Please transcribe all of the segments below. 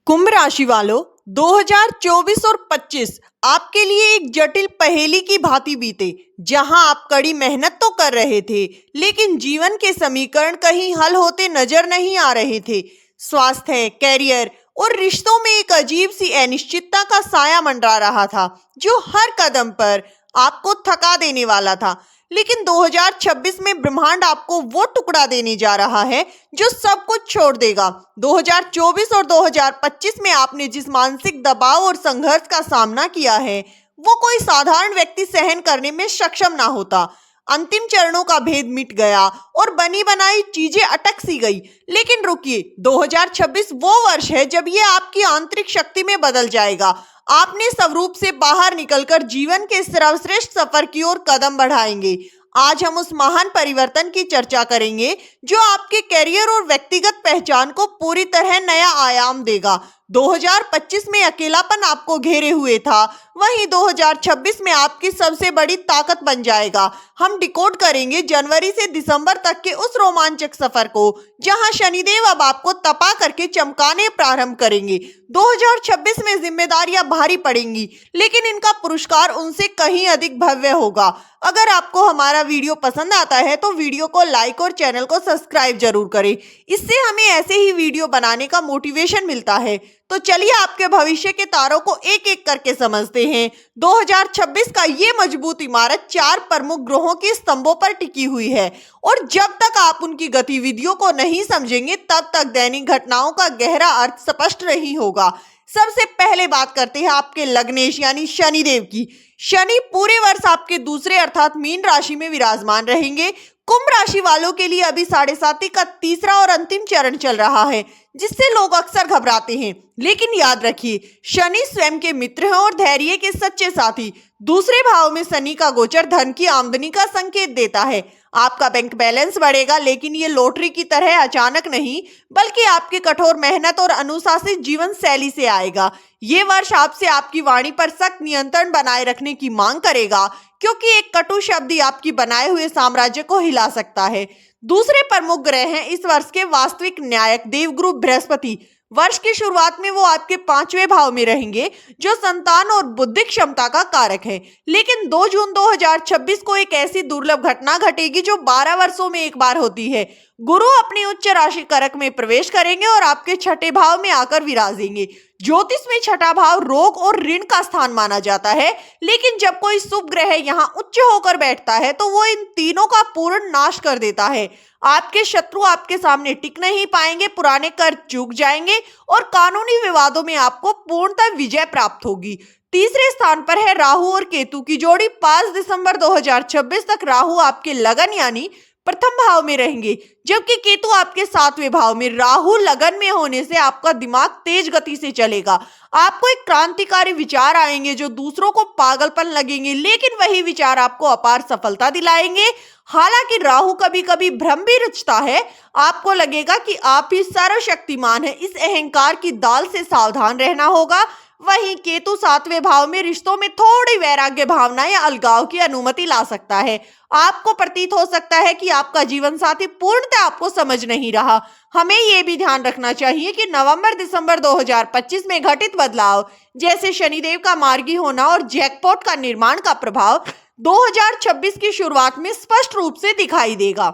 कुंभ राशि वालों, 2024 और 25 आपके लिए एक जटिल पहेली की भांति बीते। जहां आप कड़ी मेहनत तो कर रहे थे, लेकिन जीवन के समीकरण कहीं हल होते नजर नहीं आ रहे थे। स्वास्थ्य, कैरियर और रिश्तों में एक अजीब सी अनिश्चितता का साया मंडरा रहा था, जो हर कदम पर आपको थका देने वाला था। लेकिन 2026 में ब्रह्मांड आपको वो टुकड़ा देने जा रहा है जो सब कुछ छोड़ देगा। 2024 और 2025 में आपने जिस मानसिक दबाव और संघर्ष का सामना किया है, वो कोई साधारण व्यक्ति सहन करने में सक्षम ना होता। अंतिम चरणों का भेद मिट गया और बनी बनाई चीजें अटक सी गई। लेकिन रुकिए, 2026 वो वर्ष है जब ये आपकी आंतरिक शक्ति में बदल जाएगा। आपने स्वरूप से बाहर निकलकर जीवन के सर्वश्रेष्ठ सफर की ओर कदम बढ़ाएंगे। आज हम उस महान परिवर्तन की चर्चा करेंगे जो आपके करियर और व्यक्तिगत पहचान को पूरी तरह नया आयाम देगा। 2025 में अकेलापन आपको घेरे हुए था, वहीं 2026 में आपकी सबसे बड़ी ताकत बन जाएगा। हम डिकोड करेंगे जनवरी से दिसंबर तक के उस रोमांचक सफर को जहां शनिदेव अब आपको तपा करके चमकाने प्रारंभ करेंगे। 2026 में जिम्मेदारियां भारी पड़ेंगी, लेकिन इनका पुरस्कार उनसे कहीं अधिक भव्य होगा। अगर आपको हमारा वीडियो पसंद आता है तो वीडियो को लाइक और चैनल को सब्सक्राइब जरूर करें। इससे हमें ऐसे ही वीडियो बनाने का मोटिवेशन मिलता है। तो चलिए आपके भविष्य के तारों को एक एक करके समझते हैं। 2026 का ये मजबूत इमारत 4 प्रमुख ग्रहों के स्तंभों पर टिकी हुई है, और जब तक आप उनकी गतिविधियों को नहीं समझेंगे तब तक दैनिक घटनाओं का गहरा अर्थ स्पष्ट नहीं होगा। सबसे पहले बात करते हैं आपके लग्नेश यानी शनिदेव की। शनि पूरे वर्ष आपके दूसरे अर्थात मीन राशि में विराजमान रहेंगे। कुंभ राशि वालों के लिए अभी 7.5 का तीसरा और अंतिम चरण चल रहा है, जिससे लोग अक्सर घबराते हैं। लेकिन याद रखिए, शनि स्वयं के मित्र हैं और धैर्य के सच्चे साथी। दूसरे भाव में शनि का गोचर धन की आमदनी का संकेत देता है। आपका बैंक बैलेंस बढ़ेगा, लेकिन ये लॉटरी की तरह अचानक नहीं, बल्कि आपके कठोर मेहनत और अनुशासित जीवन शैली से आएगा। ये वर्ष आपसे आपकी वाणी पर सख्त नियंत्रण बनाए रखने की मांग करेगा, क्योंकि एक कटु शब्द ही आपकी बनाए हुए साम्राज्य को हिला सकता है। दूसरे प्रमुख ग्रह हैं इस वर्ष के वास्तविक न्यायक देवगुरु बृहस्पति। वर्ष की शुरुआत में वो आपके 5वें भाव में रहेंगे, जो संतान और बुद्धिक क्षमता का कारक है। लेकिन 2 जून 2026 को एक ऐसी दुर्लभ घटना घटेगी जो 12 वर्षों में एक बार होती है। गुरु अपनी उच्च राशि करक में प्रवेश करेंगे और आपके 6ठे भाव में आकर विराजेंगे। ज्योतिष में 6ठा भाव रोग और ऋण का स्थान माना जाता है, लेकिन जब कोई शुभ ग्रह यहाँ उच्च होकर बैठता है तो वो इन तीनों का पूर्ण नाश कर देता है। आपके शत्रु आपके सामने टिक नहीं पाएंगे, पुराने कर्ज चूक जाएंगे और कानूनी विवादों में आपको पूर्णतः विजय प्राप्त होगी। तीसरे स्थान पर है राहु और केतु की जोड़ी। 5 दिसंबर 2026 तक राहु आपके लगन यानी प्रथम भाव में रहेंगे, जबकि केतु आपके 7वें भाव में। राहु लगन में होने से आपका दिमाग तेज गति से चलेगा। आपको एक क्रांतिकारी विचार आएंगे जो दूसरों को पागलपन लगेंगे, लेकिन वही विचार आपको अपार सफलता दिलाएंगे। हालांकि राहु कभी कभी भ्रम भी रचता है। आपको लगेगा कि आप ही सर्वशक्तिमान हैं। इस अहंकार की दाल से सावधान रहना होगा। वहीं केतु 7वें भाव में रिश्तों में थोड़ी वैराग्य भावना या अलगाव की अनुमति ला सकता है। आपको प्रतीत हो सकता है कि आपका जीवन साथी पूर्णतः आपको समझ नहीं रहा। हमें यह भी ध्यान रखना चाहिए कि नवंबर दिसंबर 2025 में घटित बदलाव, जैसे शनिदेव का मार्गी होना और जैकपॉट का निर्माण का प्रभाव 2026 की शुरुआत में स्पष्ट रूप से दिखाई देगा।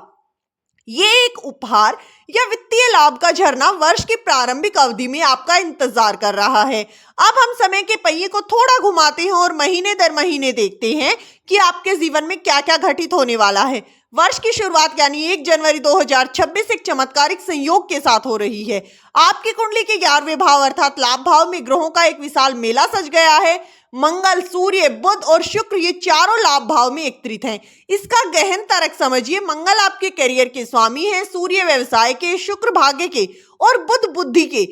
ये एक उपहार या वित्तीय लाभ का झरना वर्ष की प्रारंभिक अवधि में आपका इंतजार कर रहा है। अब हम समय के पहिए को थोड़ा घुमाते हैं और महीने दर महीने देखते हैं कि आपके जीवन में क्या क्या घटित होने वाला है। वर्ष की शुरुआत यानी 1 जनवरी 2026 एक चमत्कारिक संयोग के साथ हो रही है। आपकी कुंडली के 11वें भाव अर्थात लाभ भाव में ग्रहों का एक विशाल मेला सज गया है। मंगल, सूर्य, बुध और शुक्र ये चारों लाभ भाव में एकत्रित हैं। इसका गहन तर्क समझिए। मंगल आपके करियर के स्वामी हैं, सूर्य व्यवसाय के, शुक्र भाग्य के और बुध बुद्धि के।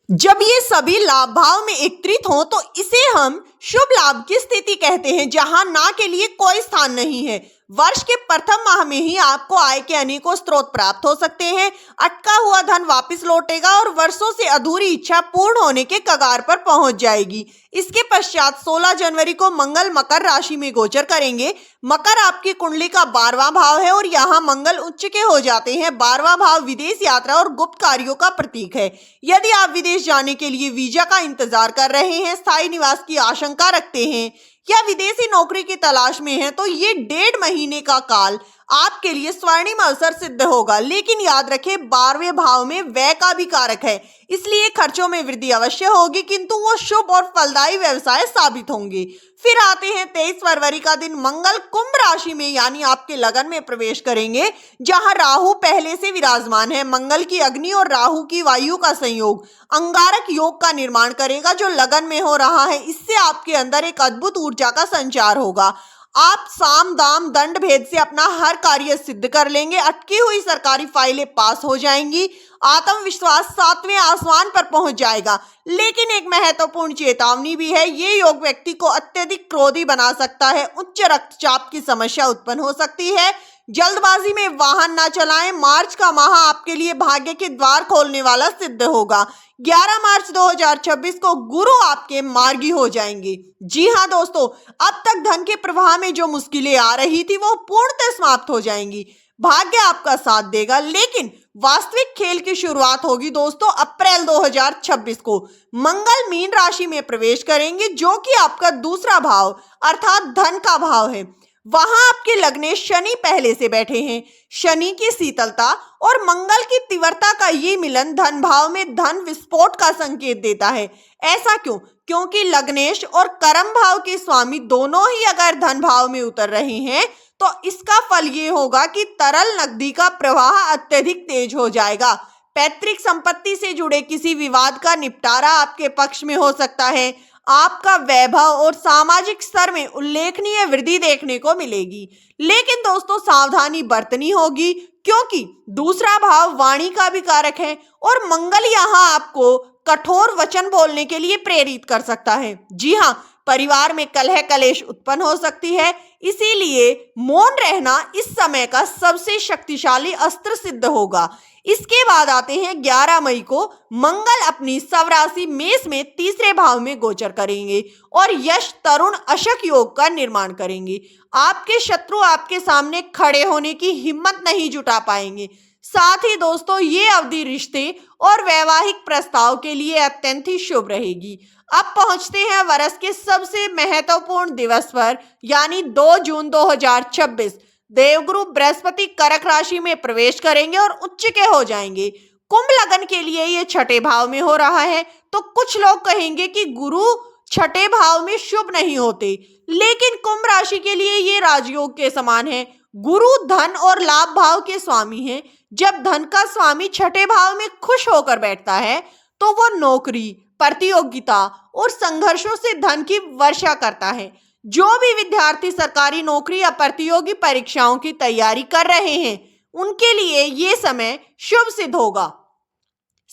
जब ये सभी लाभ भाव में एकत्रित हों तो इसे हम शुभ लाभ की स्थिति कहते हैं, जहां ना के लिए कोई स्थान नहीं है। वर्ष के प्रथम माह में ही आपको आय के अनेकों स्रोत प्राप्त हो सकते हैं। अटका हुआ धन वापस लौटेगा और वर्षों से अधूरी इच्छा पूर्ण होने के कगार पर पहुंच जाएगी। इसके पश्चात 16 जनवरी को मंगल मकर राशि में गोचर करेंगे। मकर आपकी कुंडली का 12वां भाव है और यहाँ मंगल उच्च के हो जाते हैं। 12वां भाव विदेश यात्रा और गुप्त कार्यों का प्रतीक है। यदि आप विदेश जाने के लिए वीजा का इंतजार कर रहे हैं, स्थायी निवास की आशंका रखते हैं या विदेशी नौकरी की तलाश में है, तो ये 1.5 महीने का काल आपके लिए स्वर्णिम अवसर सिद्ध होगा। लेकिन याद रखें, 12वें भाव में व्यय का भी कारक है, इसलिए खर्चों में वृद्धि अवश्य होगी, किंतु वो शुभ और फलदायी व्यवसाय साबित होंगे। फिर आते हैं 23 फरवरी का दिन। मंगल कुंभ राशि में यानी आपके लगन में प्रवेश करेंगे, जहां राहु पहले से विराजमान है। मंगल की अग्नि और राहु की वायु का संयोग अंगारक योग का निर्माण करेगा, जो लगन में हो रहा है। इससे आपके अंदर एक अद्भुत ऊर्जा का संचार होगा। आप साम दाम दंड भेद से अपना हर कार्य सिद्ध कर लेंगे। अटकी हुई सरकारी फाइलें पास हो जाएंगी। आत्मविश्वास 7वें आसमान पर पहुंच जाएगा। लेकिन एक महत्वपूर्ण चेतावनी भी है, ये योग व्यक्ति को अत्यधिक क्रोधी बना सकता है। उच्च रक्तचाप की समस्या उत्पन्न हो सकती है। जल्दबाजी में वाहन ना चलाएं। मार्च का माह आपके लिए भाग्य के द्वार खोलने वाला सिद्ध होगा। 11 मार्च 2026 को गुरु आपके मार्गी हो जाएंगे। जी हाँ दोस्तों, अब तक धन के प्रवाह में जो मुश्किलें आ रही थी, वो पूर्णतः समाप्त हो जाएंगी। भाग्य आपका साथ देगा। लेकिन वास्तविक खेल की शुरुआत होगी दोस्तों अप्रैल 2026 को। मंगल मीन राशि में प्रवेश करेंगे, जो कि आपका दूसरा भाव अर्थात धन का भाव है। वहां आपके लग्नेश शनि पहले से बैठे हैं। शनि की शीतलता और मंगल की तीव्रता का ये मिलन धन भाव में धन विस्फोट का संकेत देता है। ऐसा क्यों? क्योंकि लग्नेश और कर्म भाव के स्वामी दोनों ही अगर धन भाव में उतर रहे हैं, तो इसका फल ये होगा कि तरल नकदी का प्रवाह अत्यधिक तेज हो जाएगा। पैतृक संपत्ति से जुड़े किसी विवाद का निपटारा आपके पक्ष में हो सकता है। आपका वैभव और सामाजिक स्तर में उल्लेखनीय वृद्धि देखने को मिलेगी। लेकिन दोस्तों सावधानी बरतनी होगी, क्योंकि दूसरा भाव वाणी का भी कारक है और मंगल यहाँ आपको कठोर वचन बोलने के लिए प्रेरित कर सकता है। जी हाँ, परिवार में कलह कलेश उत्पन्न हो सकती है, इसीलिए मौन रहना इस समय का सबसे शक्तिशाली अस्त्र सिद्ध होगा। इसके बाद आते हैं 11 मई को। मंगल अपनी स्वराशि मेष में तीसरे भाव में गोचर करेंगे और यश तरुण अशक योग का निर्माण करेंगे। आपके शत्रु आपके सामने खड़े होने की हिम्मत नहीं जुटा पाएंगे। साथ ही दोस्तों ये अवधि रिश्ते और वैवाहिक प्रस्ताव के लिए अत्यंत ही शुभ रहेगी। अब पहुंचते हैं वर्ष के सबसे महत्वपूर्ण दिवस पर, यानी 2 जून 2026। देवगुरु बृहस्पति कर्क राशि में प्रवेश करेंगे और उच्च के हो जाएंगे। कुंभ लगन के लिए ये छठे भाव में हो रहा है, तो कुछ लोग कहेंगे कि गुरु छठे भाव में शुभ नहीं होते, लेकिन कुंभ राशि के लिए ये राजयोग के समान है। गुरु धन और लाभ भाव के स्वामी हैं। जब धन का स्वामी छठे भाव में खुश होकर बैठता है, तो वो नौकरी, प्रतियोगिता और संघर्षों से धन की वर्षा करता है। जो भी विद्यार्थी सरकारी नौकरी या प्रतियोगी परीक्षाओं की तैयारी कर रहे हैं, उनके लिए ये समय शुभ सिद्ध होगा।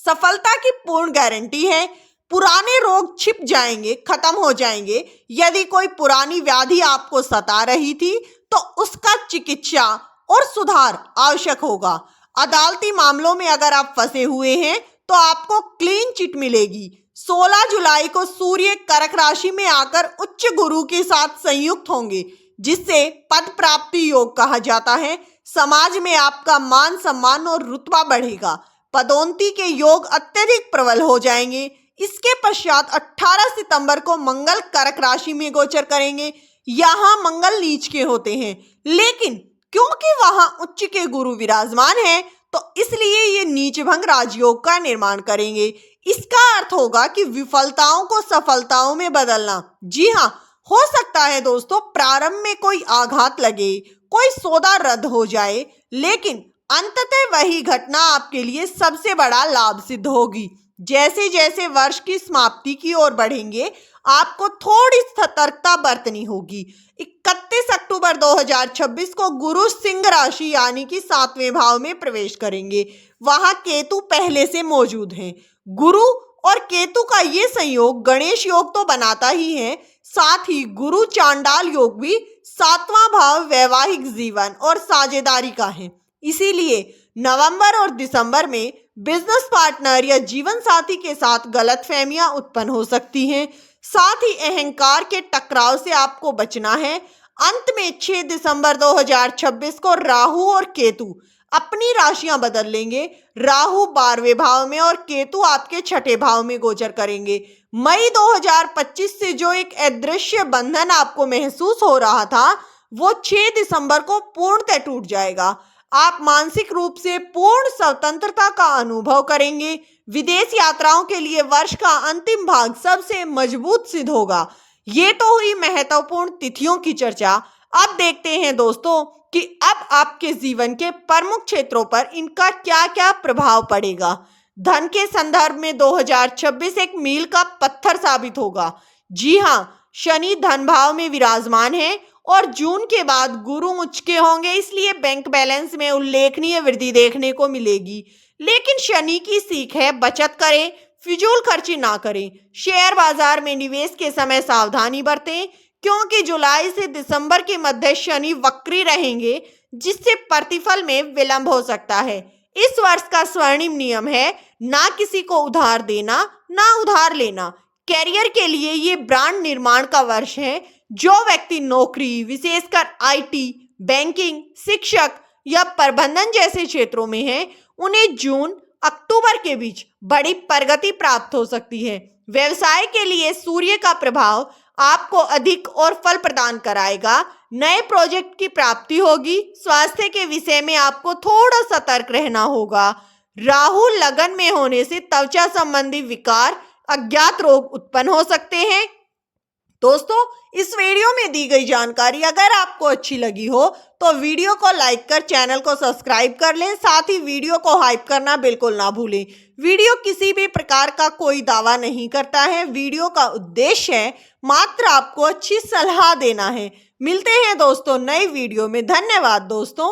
सफलता की पूर्ण गारंटी है। पुराने रोग छिप जाएंगे, खत्म हो जाएंगे। यदि कोई पुरानी व्याधि आपको सता रही थी, तो उसका चिकित्सा और सुधार आवश्यक होगा। अदालती मामलों में अगर आप फंसे हुए हैं, तो आपको क्लीन चिट मिलेगी। 16 जुलाई को सूर्य कर्क राशि में आकर उच्च गुरु के साथ संयुक्त होंगे, जिससे पद प्राप्ति योग कहा जाता है। समाज में आपका मान सम्मान और रुतबा बढ़ेगा। पदोन्नति के योग अत्यधिक प्रबल हो जाएंगे। इसके पश्चात 18 सितंबर को मंगल कर्क राशि में गोचर करेंगे। यहाँ मंगल नीच के होते हैं, लेकिन क्योंकि वहां उच्च के गुरु विराजमान है, तो इसलिए ये नीच भंग राजयोग का निर्माण करेंगे। इसका अर्थ होगा कि विफलताओं को सफलताओं में बदलना। जी हाँ, हो सकता है दोस्तों प्रारंभ में कोई आघात लगे, कोई सौदा रद्द हो जाए, लेकिन अंततः वही घटना आपके लिए सबसे बड़ा लाभ सिद्ध होगी। जैसे जैसे वर्ष की समाप्ति की ओर बढ़ेंगे, आपको थोड़ी सतर्कता बरतनी होगी। 31 अक्टूबर 2026 को गुरु सिंह राशि यानी कि 7वें भाव में प्रवेश करेंगे। वहां केतु पहले से मौजूद हैं। गुरु और केतु का ये संयोग गणेश योग तो बनाता ही है, साथ ही गुरु चांडाल योग भी 7वां भाव वैवाहिक जीवन और साझेदारी का है। इसीलिए नवंबर और दिसंबर में बिजनेस पार्टनर या जीवन साथी के साथ गलतफहमियां उत्पन्न हो सकती हैं। साथ ही अहंकार के टकराव से आपको बचना है। अंत में 6 दिसंबर 2026 को राहु और केतु अपनी राशियां बदल लेंगे। राहु 12वें भाव में और केतु आपके 6ठे भाव में गोचर करेंगे। मई 2025 से जो एक अदृश्य बंधन आपको महसूस हो रहा था, वो 6 दिसंबर को पूर्णतः टूट जाएगा। आप मानसिक रूप से पूर्ण स्वतंत्रता का अनुभव करेंगे। विदेश यात्राओं के लिए वर्ष का अंतिम भाग सबसे मजबूत सिद्ध होगा। ये तो हुई महत्वपूर्ण तिथियों की चर्चा। अब देखते हैं दोस्तों कि अब आपके जीवन के प्रमुख क्षेत्रों पर इनका क्या क्या प्रभाव पड़ेगा। धन के संदर्भ में 2026 एक मील का पत्थर साबित होगा। जी हाँ, शनि धन भाव में विराजमान है और जून के बाद गुरु उच्च के होंगे, इसलिए बैंक बैलेंस में उल्लेखनीय वृद्धि देखने को मिलेगी। लेकिन शनि की सीख है, बचत करें, फिजूल खर्ची ना करें। शेयर बाजार में निवेश के समय सावधानी बरतें, क्योंकि जुलाई से दिसंबर के मध्य शनि वक्री रहेंगे, जिससे प्रतिफल में विलंब हो सकता है। इस वर्ष का स्वर्णिम नियम है, ना किसी को उधार देना, ना उधार लेना। कैरियर के लिए ये ब्रांड निर्माण का वर्ष है। जो व्यक्ति नौकरी, विशेषकर आईटी, बैंकिंग, शिक्षक या प्रबंधन जैसे क्षेत्रों में हैं, उन्हें जून अक्टूबर के बीच बड़ी प्रगति प्राप्त हो सकती है। व्यवसाय के लिए सूर्य का प्रभाव आपको अधिक और फल प्रदान कराएगा। नए प्रोजेक्ट की प्राप्ति होगी। स्वास्थ्य के विषय में आपको थोड़ा सतर्क रहना होगा। राहु लगन में होने से त्वचा संबंधी विकार, अज्ञात रोग उत्पन्न हो सकते हैं। दोस्तों, इस वीडियो में दी गई जानकारी अगर आपको अच्छी लगी हो तो वीडियो को लाइक कर चैनल को सब्सक्राइब कर लें। साथ ही वीडियो को हाइप करना बिल्कुल ना भूलें। वीडियो किसी भी प्रकार का कोई दावा नहीं करता है। वीडियो का उद्देश्य है मात्र आपको अच्छी सलाह देना है। मिलते हैं दोस्तों नई वीडियो में। धन्यवाद दोस्तों।